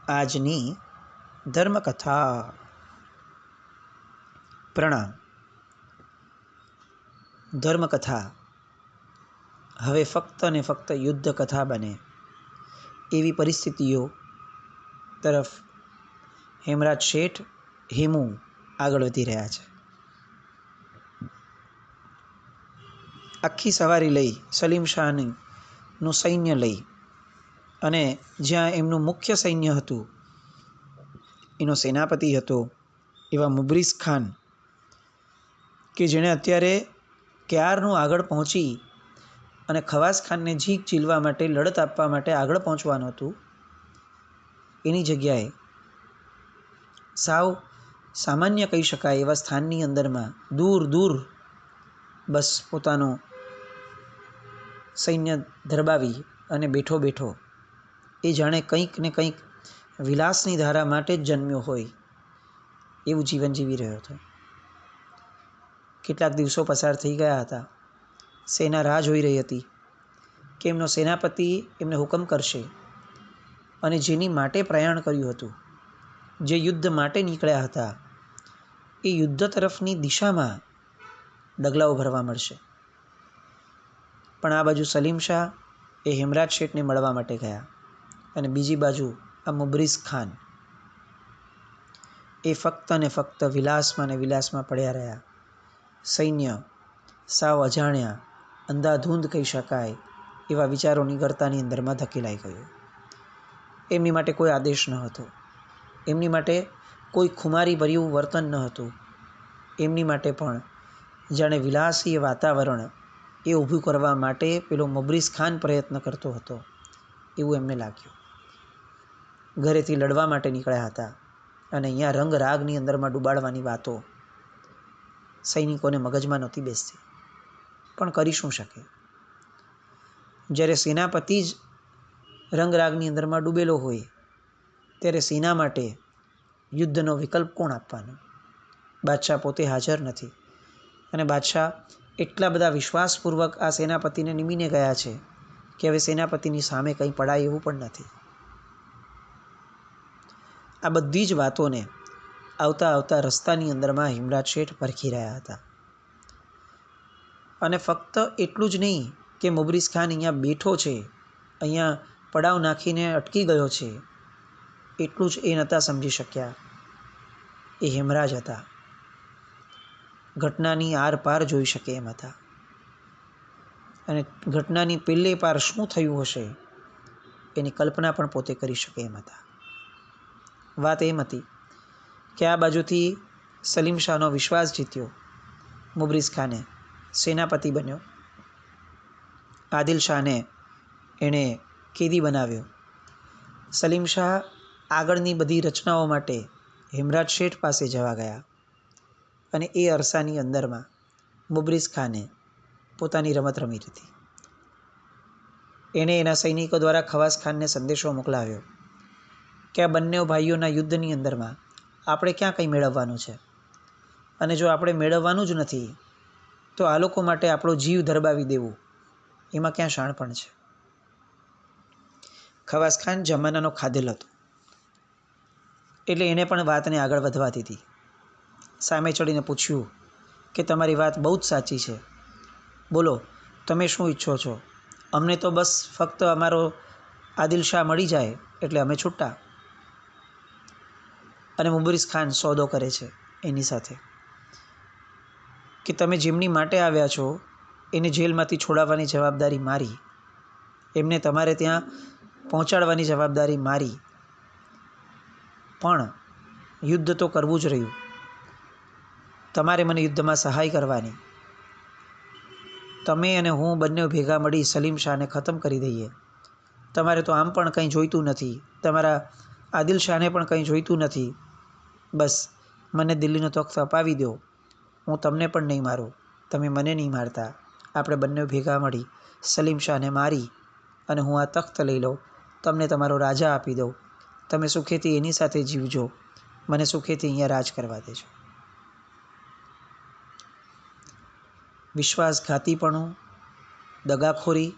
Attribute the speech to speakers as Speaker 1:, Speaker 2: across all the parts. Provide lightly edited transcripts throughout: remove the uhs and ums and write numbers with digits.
Speaker 1: આજની ધર્મકથા. પ્રણામ. ધર્મકથા હવે ફક્ત ને ફક્ત યુદ્ધ કથા બને એવી પરિસ્થિતિઓ તરફ હેમરાજ શેઠ હેમુ આગળ વધી રહ્યા છે. આખી સવારી લઈ સલીમ શાહનું સૈન્ય લઈ અને જ્યાં એમનું મુખ્ય સૈન્ય હતું, એનો સેનાપતિ હતો એવા મુબ્રિઝ ખાન, કે જેણે અત્યારે ક્યારનું આગળ પહોંચી અને ખવાસ ખાનને જીક ઝીલવા માટે, લડત આપવા માટે આગળ પહોંચવાનું હતું, એની જગ્યાએ સાવ સામાન્ય કહી શકાય એવા સ્થાનની અંદરમાં દૂર દૂર બસ પોતાનું સૈન્ય ધરબાવી અને બેઠો બેઠો એ જાણે કંઈક ને કંઈક વિલાસની ધારા માટે જ જન્મ્યો હોય એવું જીવન જીવી રહ્યો હતો. કેટલાક દિવસો પસાર થઈ ગયા હતા. સેના રાહ જોઈ રહી હતી કે એમનો સેનાપતિ એમને હુકમ કરશે, અને જેની માટે પ્રયાણ કર્યું હતું, જે યુદ્ધ માટે નીકળ્યા હતા, એ યુદ્ધ તરફની દિશામાં ડગલાઓ ભરવા મળશે. પણ આ બાજુ સલીમ શાહ એ હેમરાજ શેઠને મળવા માટે ગયા, અને બીજી બાજુ આ મુબ્રિઝ ખાન એ ફક્ત ને ફક્ત વિલાસમાં ને વિલાસમાં પડ્યા રહ્યા. સૈન્ય સાવ અજાણ્યા, અંધાધૂંધ કહી શકાય એવા વિચારોની ગર્તાની અંદરમાં ધકેલાઈ ગયું. એમની માટે કોઈ આદેશ ન હતો, એમની માટે કોઈ ખુમારી ભર્યું વર્તન ન હતું. એમની માટે પણ જાણે વિલાસી વાતાવરણ એ ઊભું કરવા માટે પેલો મુબ્રિઝ ખાન પ્રયત્ન કરતો હતો એવું એમને લાગ્યું. ઘરેથી લડવા માટે નીકળ્યા હતા અને અહીંયા રંગ રાગની અંદરમાં ડૂબાડવાની વાતો સૈનિકોને મગજમાં નહોતી બેસતી. પણ કરી શું શકે? જ્યારે સેનાપતિ જ રંગરાગની અંદરમાં ડૂબેલો હોય ત્યારે સેના માટે યુદ્ધનો વિકલ્પ કોણ આપવાનો? બાદશાહ પોતે હાજર નથી, અને બાદશાહ એટલા બધા વિશ્વાસપૂર્વક આ સેનાપતિને નિમીને ગયા છે કે હવે સેનાપતિની સામે કંઈ પડાય એવું પણ નથી. આ બધી જ વાતોને આવતા આવતા રસ્તાની અંદરમાં હેમરાજ શેઠ પરખી રહ્યા હતા. અને ફક્ત એટલું જ નહીં કે મુબ્રિઝ ખાન અહીંયા બેઠો છે, અહીંયા પડાવ નાખીને અટકી ગયો છે, એટલું જ એ નહોતા સમજી શક્યા. એ હેમરાજ હતા, ઘટનાની આર પાર જોઈ શકે એમ હતા, અને ઘટનાની પેલે પાર શું થયું હશે એની કલ્પના પણ પોતે કરી શકે એમ હતા. વાત એમ હતી કે આ બાજુથી સલીમ શાહનો વિશ્વાસ જીત્યો મુબ્રિઝ ખાને, સેનાપતિ બન્યો. આદિલ શાહને એણે કેદી બનાવ્યો. સલીમ શાહ આગળની બધી રચનાઓ માટે હેમરાજ શેઠ પાસે જવા ગયા, અને એ અરસાની અંદરમાં મુબ્રિઝ ખાને પોતાની રમત રમી હતી. એણે એના સૈનિકો દ્વારા ખવાસ ખાનને સંદેશો મોકલાવ્યો કે આ બંને ભાઈઓના યુદ્ધની અંદરમાં આપણે ક્યાં કંઈ મેળવવાનું છે, અને જો આપણે મેળવવાનું જ નથી તો આ લોકો માટે આપણો જીવ ધરબાવી દેવું એમાં ક્યાં શાણપણ છે? ખવાસ ખાન જમાનાનો ખાધેલ હતો, એટલે એને પણ વાતને આગળ વધવા દીધી. સામે ચડીને પૂછ્યું કે તમારી વાત બહુ જ સાચી છે, બોલો તમે શું ઈચ્છો છો? અમને તો બસ ફક્ત અમારો આદિલ શાહ મળી જાય એટલે અમે છૂટા. અને મુબ્રિઝ ખાન સોદો કરે છે એની સાથે કે તમે જેમની માટે આવ્યા છો એને જેલમાંથી છોડાવવાની જવાબદારી મારી, એમને તમારે ત્યાં પહોંચાડવાની જવાબદારી મારી, પણ યુદ્ધ તો કરવું જ રહ્યું. તમારે મને યુદ્ધમાં સહાય કરવાની. તમે અને હું બંને ભેગા મળી સલીમ શાહને ખતમ કરી દઈએ. તમારે તો આમ પણ કંઈ જોઈતું નથી, તમારા આદિલ શાહને પણ કંઈ જોઈતું નથી. બસ મને દિલ્હીનો તખ્ત અપાવી દો, હું તમને પણ નહીં મારું, તમે મને નહીં મારતા. આપણે બંને ભેગા મળી સલીમ શાહને મારી અને હું આ તખ્ત લઈ લઉં, તમને તમારો રાજા આપી દઉં, તમે સુખેથી એની સાથે જીવજો, મને સુખેથી અહીંયા રાજ કરવા દેજો. વિશ્વાસઘાતીપણું, દગાખોરી,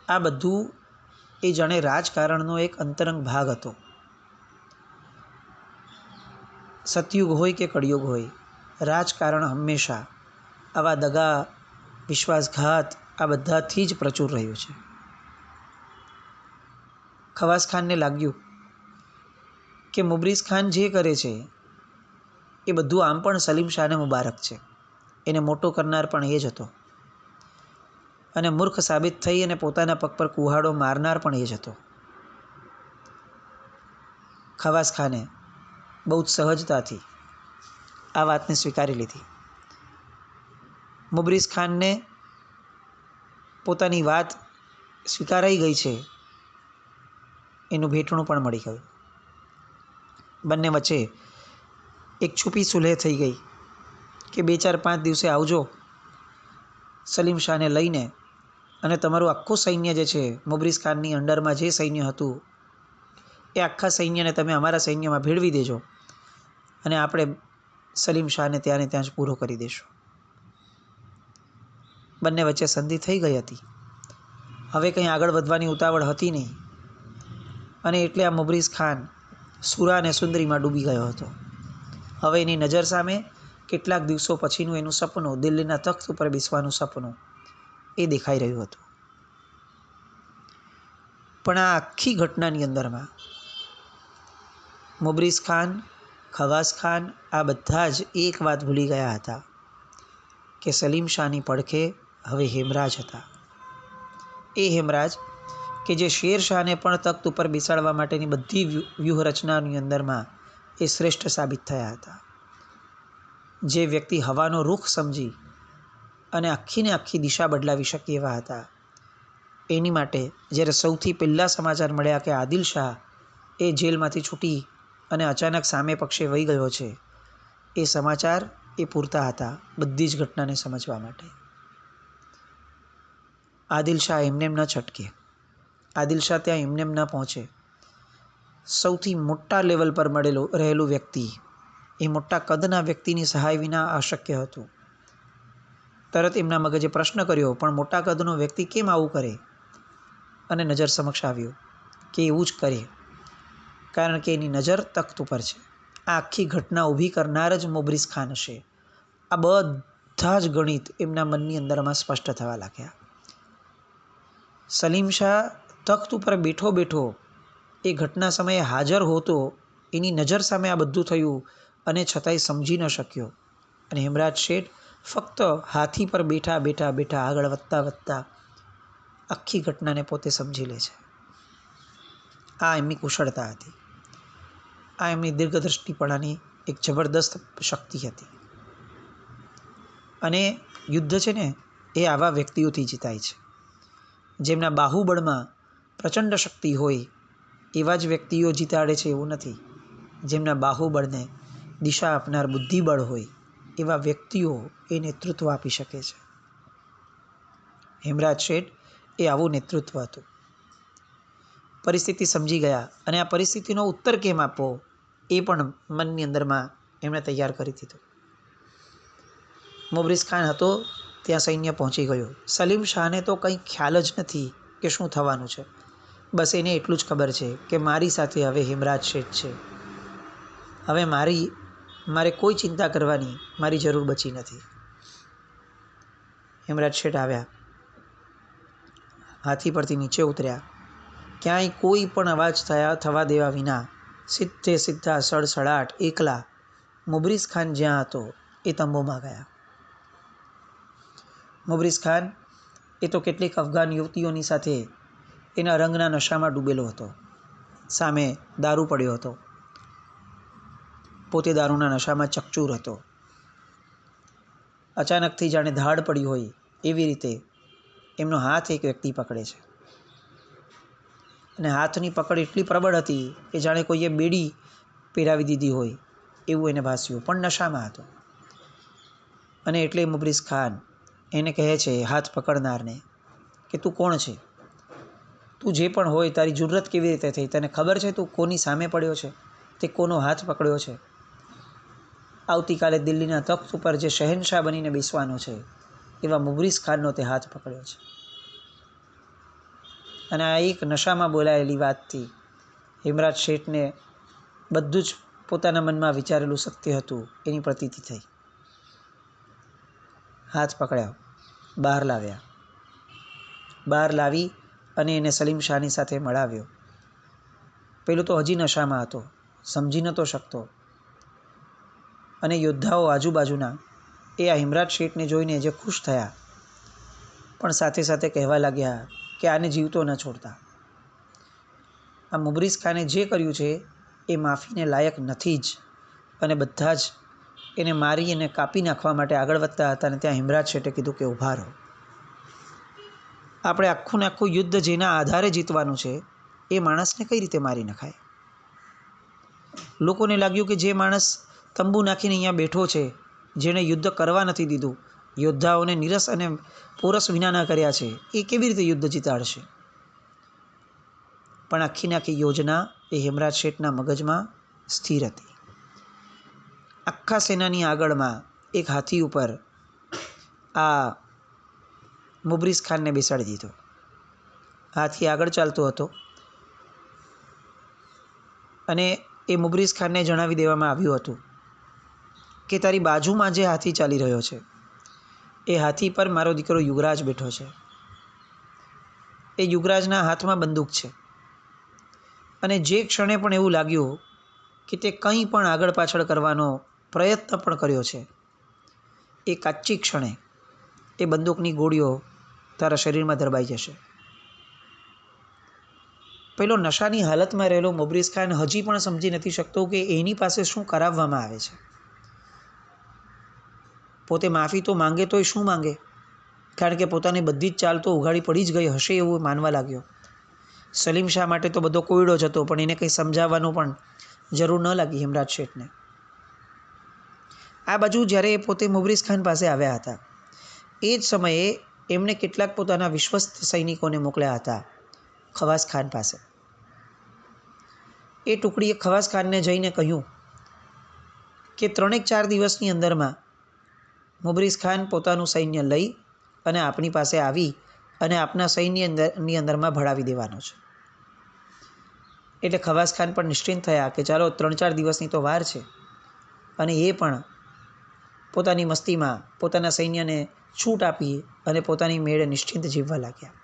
Speaker 1: આ બધું એ જાણે રાજકારણનો એક અંતરંગ ભાગ હતો. સતયુગ હોય કે કળિયુગ હોય, રાજકારણ હંમેશા આવા દગા, વિશ્વાસઘાત આ બધાથી જ પ્રચુર રહ્યું છે. ખવાસ ખાનને લાગ્યું કે મુબરીઝ ખાન જે કરે છે એ બધું આમ પણ સલીમ શાહને મુબારક છે. એને મોટો કરનાર પણ એ જ હતો અને મૂર્ખ સાબિત થઈ અને પોતાના પગ પર કુહાડો મારનાર પણ એ જ હતો. ખવાસ ખાને બહુ જ સહજતાથી આ વાતને સ્વીકારી લીધી. મુબરીઝ ખાનને પોતાની વાત સ્વીકારાઈ ગઈ છે એનું ભેટણું પણ મળી ગયું. બંને વચ્ચે એક છુપી સુલેહ થઈ ગઈ કે 2-4-5 દિવસે આવજો સલીમ શાહને લઈને અને તમારું આખું સૈન્ય જે છે મુબરીઝ ખાનની અંડરમાં જે સૈન્ય હતું એ આખા સૈન્યને તમે અમારા સૈન્યમાં ભેળવી દેજો અને આપણે સલીમ શાહને ત્યાં જ પૂરો કરી દઈશું. બંને વચ્ચે સંધિ થઈ ગઈ હતી. હવે કંઈ આગળ વધવાની ઉતાવળ હતી નહીં અને એટલે આ મુબરીઝ ખાન સુરા અને સુંદરીમાં ડૂબી ગયો હતો. હવે એની નજર સામે કેટલાક દિવસો પછીનું એનું સપનું, દિલ્હીના તખ્ત ઉપર બેસવાનું સપનું એ દેખાઈ રહ્યું હતું. પણ આ આખી ઘટનાની અંદરમાં મુબરીઝ ખાન, ખવાસ ખાન આ બધા જ એક વાત ભૂલી ગયા હતા કે સલીમ શાહની પડખે હવે હેમરાજ હતા. એ હેમરાજ કે જે શેર શાહને પણ તખ્ત ઉપર બેસાડવા માટેની બધી વ્યૂહરચનાની અંદરમાં એ શ્રેષ્ઠ સાબિત થયા હતા. જે વ્યક્તિ હવાનો રૂખ સમજી અને આખીને આખી દિશા બદલાવી શકે એવા હતા. એની માટે જ્યારે સૌથી પહેલાં સમાચાર મળ્યા કે આદિલ શાહ એ જેલમાંથી છૂટી અને અચાનક સામે પક્ષે વહી ગયો છે, એ સમાચાર એ પૂરતા હતા બધી જ ઘટનાને સમજવા માટે. આદિલ શાહ એમનેમ ન છટકે, આદિલ શાહ ત્યાં એમનેમ ન પહોંચે. સૌથી મોટા લેવલ પર રહેલું વ્યક્તિ, એ મોટા કદના વ્યક્તિની સહાય વિના અશક્ય હતું. તરત એમના મગજે પ્રશ્ન કર્યો, પણ મોટા કદનો વ્યક્તિ કેમ આવું કરે? અને નજર સમક્ષ આવ્યું કે એવું જ કરે કારણ કે એની નજર તખ્ત ઉપર છે. આ આખી ઘટના ઊભી કરનાર જ મુબરીઝ ખાન હશે. આ બધા જ ગણિત એમના મનની અંદરમાં સ્પષ્ટ થવા લાગ્યા. સલીમ શાહ તખ્ત ઉપર બેઠો બેઠો એ ઘટના સમયે હાજર હોતો, એની નજર સામે આ બધું થયું અને છતાંય સમજી ન શક્યો. અને હેમરાજ શેઠ ફક્ત હાથી પર બેઠા બેઠા બેઠા આગળ વધતા વધતા આખી ઘટનાને પોતે સમજી લે છે. આ એમની કુશળતા હતી. આ એમની દીર્ઘદ્રષ્ટિપણાની એક જબરદસ્ત શક્તિ હતી. અને યુદ્ધ છે ને એ આવા વ્યક્તિઓથી જીતાય છે. જેમના બાહુબળમાં પ્રચંડ શક્તિ હોય એવા જ વ્યક્તિઓ જીતાડે છે એવું નથી. જેમના બાહુબળને દિશા આપનાર બુદ્ધિબળ હોય એવા વ્યક્તિઓ એ નેતૃત્વ આપી શકે છે. હેમરાજ શેઠ એ આવું નેતૃત્વ હતું. પરિસ્થિતિ સમજી ગયા અને આ પરિસ્થિતિનો ઉત્તર કેમ આપવો એ પણ મનની અંદરમાં એમણે તૈયાર કરી દીધું. મુબરીઝ ખાન હતો ત્યાં સૈન્ય પહોંચી ગયું. સલીમ શાહને તો કંઈ ખ્યાલ જ નથી કે શું થવાનું છે. બસ એને એટલું જ ખબર છે કે મારી સાથે હવે હેમરાજ શેઠ છે. હવે મારે કોઈ ચિંતા કરવાની મારી જરૂર બચી નથી. હેમરાજ શેઠ આવ્યા, હાથી પરથી નીચે ઉતર્યા, ક્યાંય કોઈ પણ અવાજ થવા દેવા વિના સીધા સડસડાટ એકલા મુબરીઝ ખાન જ્યાં હતો એ તંબુમાં ગયા. મુબરીઝ ખાન એ તો કેટલીક અફઘાન યુવતીઓની સાથે એના રંગના નશામાં ડૂબેલો હતો. સામે દારૂ પડ્યો હતો. પોતે દારૂના નશામાં ચકચૂર હતો. અચાનકથી જાણે ધાડ પડી હોય એવી રીતે એમનો હાથ એક વ્યક્તિ પકડે છે અને હાથની પકડ એટલી પ્રબળ હતી કે જાણે કોઈએ બેડી પહેરાવી દીધી હોય એવું એને ભાસ્યું, પણ નશામાં હતો. અને એટલે મુબરીઝ ખાન એને કહે છે હાથ પકડનારને કે તું કોણ છે? તું જે પણ હોય, તારી જુર્રત કેવી રીતે થઈ? તને ખબર છે તું કોની સામે પડ્યો છે? તે કોનો હાથ પકડ્યો છે? આવતીકાલે દિલ્હીના તખ્ત ઉપર જે શહેનશાહ બનીને બેસવાનો છે એવા મુબરીઝ ખાનનો તે હાથ પકડ્યો છે. અને આ એક નશામાં બોલાયેલી વાતથી હેમરાજ શેઠને બધું જ પોતાના મનમાં વિચારેલું સત્ય હતું એની પ્રતીતિ થઈ. હાથ પકડ્યો, બહાર લાવ્યા. બહાર લાવી અને એને સલીમ શાહની સાથે મળાવ્યો. પેલું તો હજી નશામાં હતો, સમજી નહોતો શકતો. અને યોદ્ધાઓ આજુબાજુના એ આ હિમરાજ શેઠને જોઈને જે ખુશ થયા, પણ સાથે સાથે કહેવા લાગ્યા કે આને જીવતો ન છોડતા. આ મુબરીઝ ખાને જે કર્યું છે એ માફીને લાયક નથી જ. અને બધા જ એને મારી અને કાપી નાખવા માટે આગળ વધતા હતા. અને ત્યાં હિમરાજ શેઠે કીધું કે ઊભા રહો. આપણે આખું ને આખું યુદ્ધ જેના આધારે જીતવાનું છે એ માણસને કઈ રીતે મારી નખાય? લોકોને લાગ્યું કે જે માણસ તંબુ નાખીને અહીંયા બેઠો છે, જેણે યુદ્ધ કરવા નથી દીધું, યોદ્ધાઓને નીરસ અને પોરસ વિનાના કર્યા છે, એ કેવી રીતે યુદ્ધ જીતાડશે? પણ આખી ને આખી યોજના એ હેમરાજ શેઠના મગજમાં સ્થિર હતી. આખા સેનાની આગળમાં એક હાથી ઉપર આ મુબરીઝ ખાનને બેસાડી દીધો. હાથી આગળ ચાલતો હતો અને એ મુબરીઝ ખાનને જણાવી દેવામાં આવ્યું હતું કે તારી બાજુમાં જે હાથી ચાલી રહ્યો છે એ હાથી પર મારો દીકરો યુગરાજ બેઠો છે. એ યુગરાજના હાથમાં બંદૂક છે અને જે ક્ષણે પણ એવું લાગ્યું કે તે કંઈ પણ આગળ પાછળ કરવાનો પ્રયત્ન પણ કર્યો છે, એ કાચી ક્ષણે એ બંદૂકની ગોળીઓ તારા શરીરમાં દરબાઈ જશે. પેલો નશાની હાલતમાં રહેલો મુબરીઝ ખાન હજી પણ સમજી નથી શકતો કે એની પાસે શું કરાવવામાં આવે છે. પોતે માફી તો માંગે તોય શું માંગે? કારણ કે પોતાની બધી જ ચાલ તો ઉઘાડી પડી જ ગઈ હશે એવું માનવા લાગ્યો. સલીમ શાહ માટે તો બધો કોયડો જ હતો, પણ એને કંઈ સમજાવવાનું પણ જરૂર ન લાગી હિમરાજ શેઠને. આ બાજુ જ્યારે એ પોતે મુબરીઝ ખાન પાસે આવ્યા હતા એ જ સમયે એમણે કેટલાક પોતાના વિશ્વસ્ત સૈનિકોને મોકલ્યા હતા ખવાસ ખાન પાસે. એ ટુકડીએ ખવાસ ખાનને જઈને કહ્યું કે 3-4 દિવસની અંદરમાં મુબરીઝ ખાન પોતાનું સૈન્ય લઈ અને આપણી પાસે આવી અને આપના સૈન્યની અંદરમાં ભળાવી દેવાનો છે. એટલે ખવાસ ખાન પણ નિશ્ચિંત થયા કે ચાલો 3-4 દિવસની તો વાર છે. અને એ પણ પોતાની મસ્તીમાં પોતાના સૈન્યને છૂટ આપી અને પોતાની મેળે નિશ્ચિંત જીવવા લાગ્યા.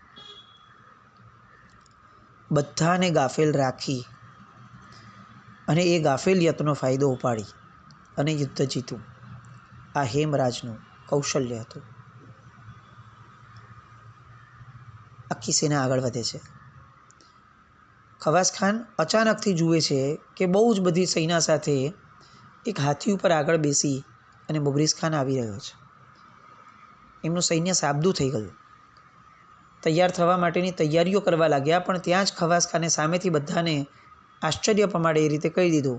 Speaker 1: બધાને ગાફેલ રાખી અને એ ગાફેલિયતનો ફાયદો ઉપાડી અને યુદ્ધ જીતું આ હેમરાજનું કૌશલ્ય હતું. આખી સેના આગળ વધે છે. ખવાસ ખાન અચાનકથી જુએ છે કે બહુ જ બધી સૈના સાથે એક હાથી ઉપર આગળ બેસી અને મુબરીઝ ખાન આવી રહ્યો છે. એમનું સૈન્ય સાબદું થઈ ગયું. તૈયાર થવા માટેની તૈયારીઓ કરવા લાગ્યા, પણ ત્યાં જ ખવાસ ખાને સામેથી બધાને આશ્ચર્ય પમાડે એ રીતે કહી દીધું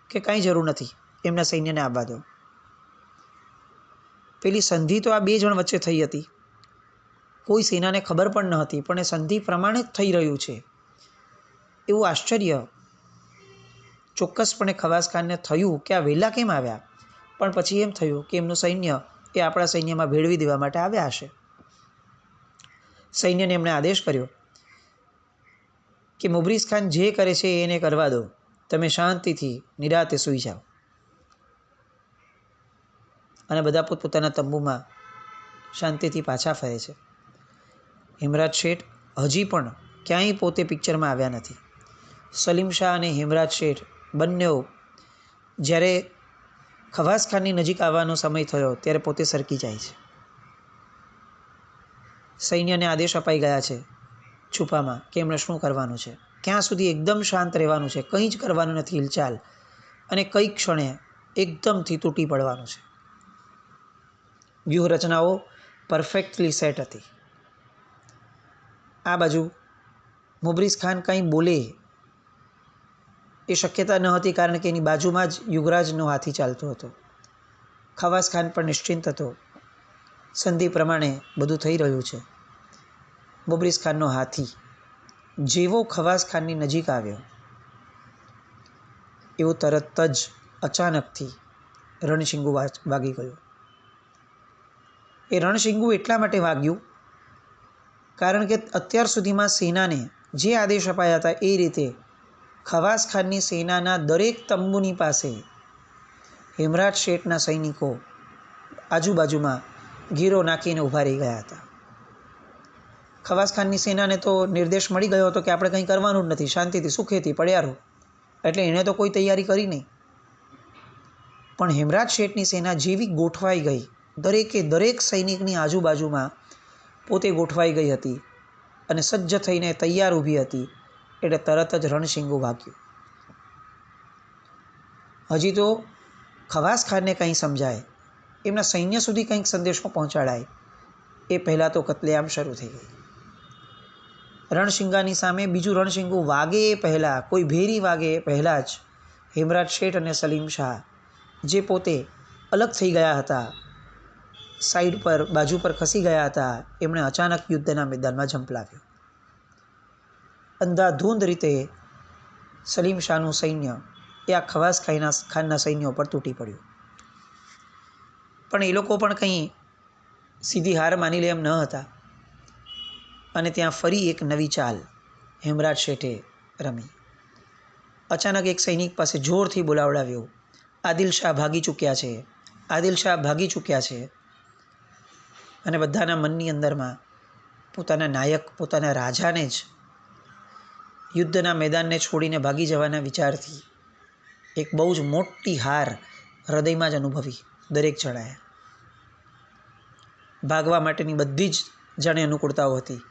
Speaker 1: કે કાંઈ જરૂર નથી, એમના સૈન્યને આવવા દો. પેલી સંધિ તો આ 2 જણ વચ્ચે થઈ હતી, કોઈ સેનાને ખબર પણ ન હતી, પણ એ સંધિ પ્રમાણે જ થઈ રહ્યું છે એવું આશ્ચર્ય ચોક્કસપણે ખવાસ ખાનને થયું કે આ વહેલા કેમ આવ્યા. પણ પછી એમ થયું કે એમનું સૈન્ય એ આપણા સૈન્યમાં ભેળવી દેવા માટે આવ્યા હશે. સૈન્યને એમણે આદેશ કર્યો કે મુબરીઝ ખાન જે કરે છે એને કરવા દો, તમે શાંતિથી નિરાતે સૂઈ જાઓ. અને બધા પોતપોતાના તંબુમાં શાંતિથી પાછા ફરે છે. હિમરાજ શેઠ હજી પણ ક્યાંય પોતે પિક્ચરમાં આવ્યા નથી. સલીમ શાહ અને હિમરાજ શેઠ બંનેઓ જ્યારે ખવાસ ખાનની નજીક આવવાનો સમય થયો ત્યારે પોતે સરકી જાય છે. સૈન્યને આદેશ અપાઈ ગયા છે છુપામાં કે એમણે શું કરવાનું છે, ક્યાં સુધી એકદમ શાંત રહેવાનું છે, કંઈ જ કરવાનું નથી હિલચાલ, અને કઈ ક્ષણે એકદમથી તૂટી પડવાનું છે. વ્યૂહરચનાઓ પરફેક્ટલી સેટ હતી. આ બાજુ મુબરીઝ ખાન કંઈ બોલે એ શક્યતા ન હતી, કારણ કે એની બાજુમાં જ યુગરાજનો હાથી ચાલતો હતો. ખવાસ ખાન પણ નિશ્ચિંત હતો, સંધિ પ્રમાણે બધું થઈ રહ્યું છે. મુબરીઝ ખાનનો હાથી જેવો ખવાસ ખાનની નજીક આવ્યો એવું તરત જ અચાનકથી રણશીંગું વાગી ગયું. એ રણશીંગું એટલા માટે વાગ્યું કારણ કે અત્યાર સુધીમાં સેનાને જે આદેશ અપાયા હતા એ રીતે ખવાસ ખાનની સેનાના દરેક તંબુની પાસે હેમરાજ શેઠના સૈનિકો આજુબાજુમાં ઘેરો નાખીને ઊભા રહી ગયા હતા. ખવાસ ખાનની સેનાને તો નિર્દેશ મળી ગયો હતો કે આપણે કંઈ કરવાનું જ નથી, શાંતિથી સુખેથી પડ્યા રહો, એટલે એણે તો કોઈ તૈયારી કરી નહીં. પણ હેમરાજ શેઠની સેના જેવી ગોઠવાઈ ગઈ, દરેકે દરેક સૈનિકની આજુબાજુમાં પોતે ગોઠવાઈ ગઈ હતી અને સજ્જ થઈને તૈયાર ઊભી હતી, એટલે તરત જ રણશીંગું વાગ્યું. હજી તો ખવાસ ખાનને કંઈ સમજાય, એમના સૈન્ય સુધી કંઈક સંદેશો પહોંચાડાય એ પહેલાં તો કત્લેઆમ શરૂ થઈ ગઈ. રણશિંગાની સામે બીજું રણશીંગું વાગે એ પહેલાં, કોઈ ભેરી વાગે એ પહેલાં જ હેમરાજ શેઠ અને સલીમ શાહ, જે પોતે અલગ થઈ ગયા હતા, સાઈડ પર બાજુ પર ખસી ગયા હતા, એમણે અચાનક યુદ્ધના મેદાનમાં ઝંપલાવ્યો. અંધાધૂંધ રીતે સલીમ શાહનું સૈન્ય એ આ ખવાસ ખાનના સૈન્ય પર તૂટી પડ્યું. પણ એ લોકો પણ કંઈ સીધી હાર માની લે એમ ન હતા અને ત્યાં ફરી એક નવી ચાલ હેમરાજ શેઠે રમી. અચાનક એક સૈનિક પાસે જોરથી બોલાવડાવ્યો, આદિલ શાહ ભાગી ચૂક્યા છે, આદિલ શાહ ભાગી ચૂક્યા છે. અને બધાના મનની અંદરમાં પોતાના નાયક, પોતાના રાજાને જ યુદ્ધના મેદાનને છોડીને ભાગી જવાના વિચારથી એક બહુ જ મોટી હાર હૃદયમાં જ અનુભવી દરેક જણાએ. ભાગવા માટેની બધી જ જાણે અનુકૂળતાઓ હતી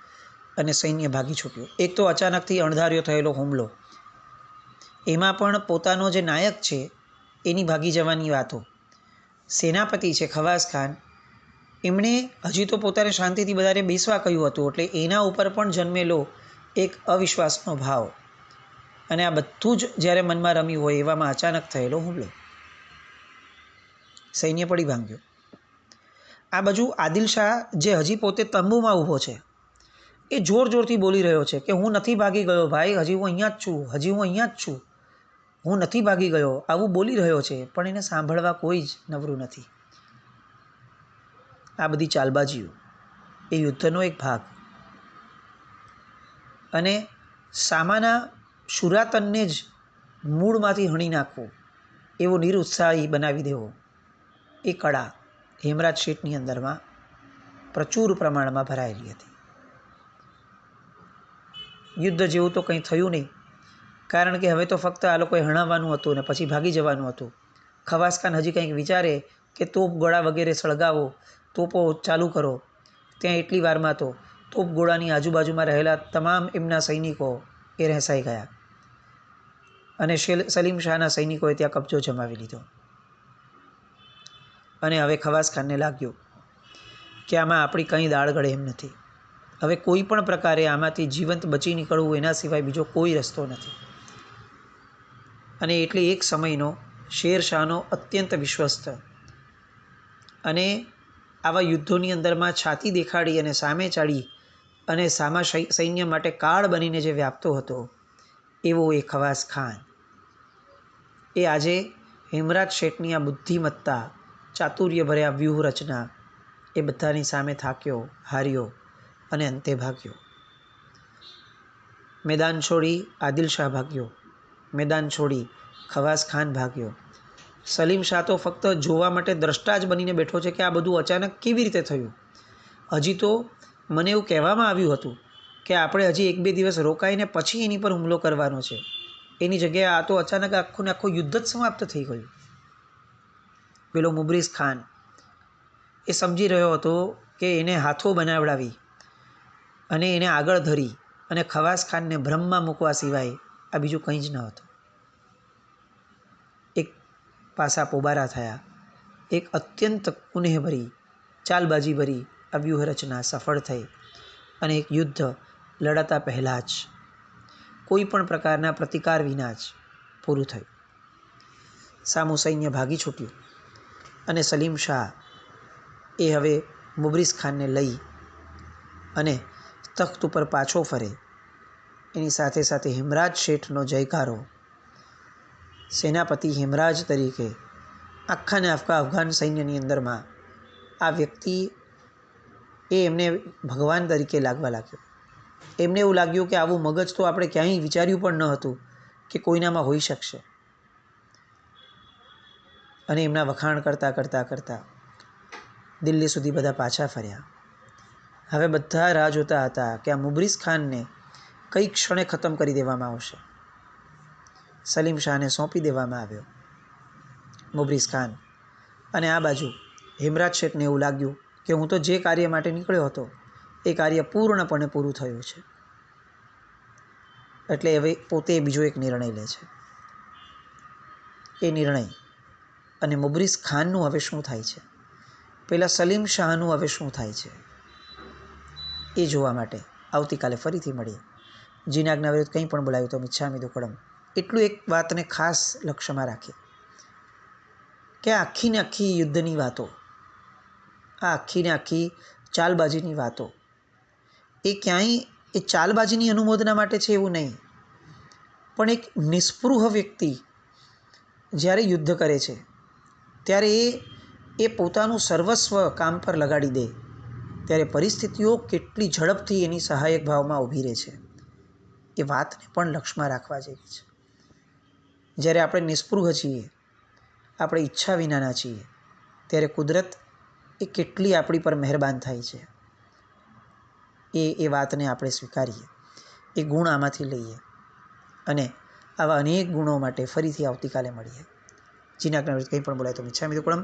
Speaker 1: અને સૈન્ય ભાગી છૂટ્યું. એક તો અચાનકથી અણધાર્યો થયેલો હુમલો, એમાં પણ પોતાનો જે નાયક છે એની ભાગી જવાની વાતો. સેનાપતિ છે ખવાસ ખાન, એમણે હજી તો પોતાને શાંતિથી બધાને બેસવા કહ્યું હતું, એટલે એના ઉપર પણ જન્મેલો એક અવિશ્વાસનો ભાવ અને આ બધું જ જ્યારે મનમાં રમ્યું હોય એવામાં અચાનક થયેલો હુમલો. સૈન્ય પડી ભાંગ્યો. આ બાજુ આદિલ શાહ, જે હજી પોતે તંબુમાં ઊભો છે, એ જોર જોરથી બોલી રહ્યો છે કે હું નથી ભાગી ગયો ભાઈ, હજી હું અહીંયા જ છું, હજી હું અહીંયા જ છું, હું નથી ભાગી ગયો, આવું બોલી રહ્યો છે. પણ એને સાંભળવા કોઈ જ નવરું નથી. આ બધી ચાલબાજીઓ એ યુદ્ધનો એક ભાગ. અને સામાના શુરાતનને જ મૂળમાંથી હણી નાખવો, એવો નિરુત્સાહી બનાવી દેવો, એ કળા હેમરાજ શેઠની અંદરમાં પ્રચુર પ્રમાણમાં ભરાયેલી હતી. યુદ્ધ જેવું તો કંઈ થયું નહીં, કારણ કે હવે તો ફક્ત આ લોકોએ હણાવવાનું હતું અને પછી ભાગી જવાનું હતું. ખવાસ ખાન હજી કંઈક વિચારે કે તોપ ગોળા વગેરે સળગાવો, તોપો ચાલુ કરો, ત્યાં એટલી વારમાં તો તોપ ગોળાની આજુબાજુમાં રહેલા તમામ એમના સૈનિકો એ રહેસાઈ ગયા અને સલીમ શાહના સૈનિકોએ ત્યાં કબજો જમાવી લીધો. અને હવે ખવાસ ખાનને લાગ્યું કે આમાં આપણી કંઈ દાળ ગળે એમ નથી. હવે કોઈ પણ પ્રકારે આમાંથી જીવંત બચી નીકળવું એના સિવાય બીજો કોઈ રસ્તો નથી. અને એટલે એક સમયનો શેરશાહનો અત્યંત વિશ્વસ્ત અને આવા યુદ્ધોની અંદરમાં છાતી દેખાડી અને સામે ચાડી અને સામા સૈન્ય માટે કાળ બનીને જે વ્યાપતો હતો, એવો એ ખવાસ ખાન એ આજે હેમરાજ શેઠની આ બુદ્ધિમત્તા, ચાતુર્યભર્યા વ્યૂહરચના એ બધાની સામે થાક્યો, હાર્યો અને અંતે ભાગ્યો. મેદાન છોડી આદિલ શાહ ભાગ્યો, મેદાન છોડી ખવાસ ખાન ભાગ્યો. સલીમ શાહ તો ફક્ત જોવા માટે દ્રષ્ટા જ બનીને બેઠો છે કે આ બધું અચાનક કેવી રીતે થયું. હજી તો મને એવું કહેવામાં આવ્યું હતું કે આપણે હજી 1-2 દિવસ રોકાઈને પછી એની પર હુમલો કરવાનો છે. એની જગ્યાએ આ તો અચાનક આખું ને આખું યુદ્ધ જ સમાપ્ત થઈ ગયું. પેલો મુબ્રિઝ ખાન એ સમજી રહ્યો હતો કે એને હાથો બનાવડાવી અને એને આગળ ધરી અને ખવાસ ખાનને ભ્રમમાં મૂકવા સિવાય આ બીજું કંઈ જ ન હતું. એક પાસા પોબારા થયા. એક અત્યંત કુનેહભરી, ચાલબાજીભરી આ વ્યૂહરચના સફળ થઈ અને એક યુદ્ધ લડાતા પહેલાં જ, કોઈ પણ પ્રકારના પ્રતિકાર વિના જ પૂરું થયું. સામું સૈન્ય ભાગી છૂટ્યું અને સલીમ શાહ એ હવે મુબ્રિઝ ખાનને લઈ અને તખ્ત ઉપર પાછો ફરે, એની સાથે સાથે હેમરાજ શેઠનો જયકારો, સેનાપતિ હેમરાજ તરીકે આખા ને આખા અફઘાન સૈન્યની અંદરમાં આ વ્યક્તિ એ એમને ભગવાન તરીકે લાગવા લાગ્યો. એમને એવું લાગ્યું કે આવું મગજ તો આપણે ક્યાંય વિચાર્યું પણ ન હતું કે કોઈનામાં હોઈ શકશે. અને એમના વખાણ કરતાં કરતાં કરતાં દિલ્હી સુધી બધા પાછા ફર્યા. હવે બધા રાહ જોતા હતા કે આ મુબરીઝ ખાનને કઈ ક્ષણે ખતમ કરી દેવામાં આવશે. સલીમ શાહને સોંપી દેવામાં આવ્યો મુબરીઝ ખાન. અને આ બાજુ હેમરાજ શેઠને એવું લાગ્યું કે હું તો જે કાર્ય માટે નીકળ્યો હતો એ કાર્ય પૂર્ણપણે પૂરું થયું છે. એટલે હવે પોતે બીજો એક નિર્ણય લે છે. એ નિર્ણય અને મુબરીઝ ખાનનું હવે શું થાય છે, પેલા સલીમ શાહનું હવે શું થાય છે, એ જોવા માટે આવતીકાલે ફરીથી મળીએ. જીના આજ્ઞા વિરુદ્ધ કંઈ પણ બોલાવ્યું તો મિચ્છામિ દુક્કડમ. એટલું એક વાતને ખાસ લક્ષ્યમાં રાખીએ કે આખી ને આખી યુદ્ધની વાતો, આ આખી ને આખી ચાલબાજીની વાતો એ ક્યાંય એ ચાલબાજીની અનુમોદના માટે છે એવું નહીં, પણ એક નિસ્પૃહ વ્યક્તિ જ્યારે યુદ્ધ કરે છે ત્યારે એ પોતાનું સર્વસ્વ કામ પર લગાડી દે ત્યારે પરિસ્થિતિઓ કેટલી ઝડપથી એની સહાયક ભાવમાં ઊભી રહે છે, એ વાતને પણ લક્ષ્યમાં રાખવા જેવી છે. જ્યારે આપણે નિસ્પૃહ છીએ, આપણે ઈચ્છા વિનાના છીએ, ત્યારે કુદરત એ કેટલી આપણી પર મહેરબાન થાય છે, એ વાતને આપણે સ્વીકારીએ, એ ગુણ આમાંથી લઈએ અને આવા અનેક ગુણો માટે ફરીથી આવતીકાલે મળીએ. જીના કંઈ પણ બોલાય તો મિચ્છામિ દુક્કડમ.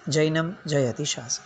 Speaker 1: જૈનમ જય અતિશાસન.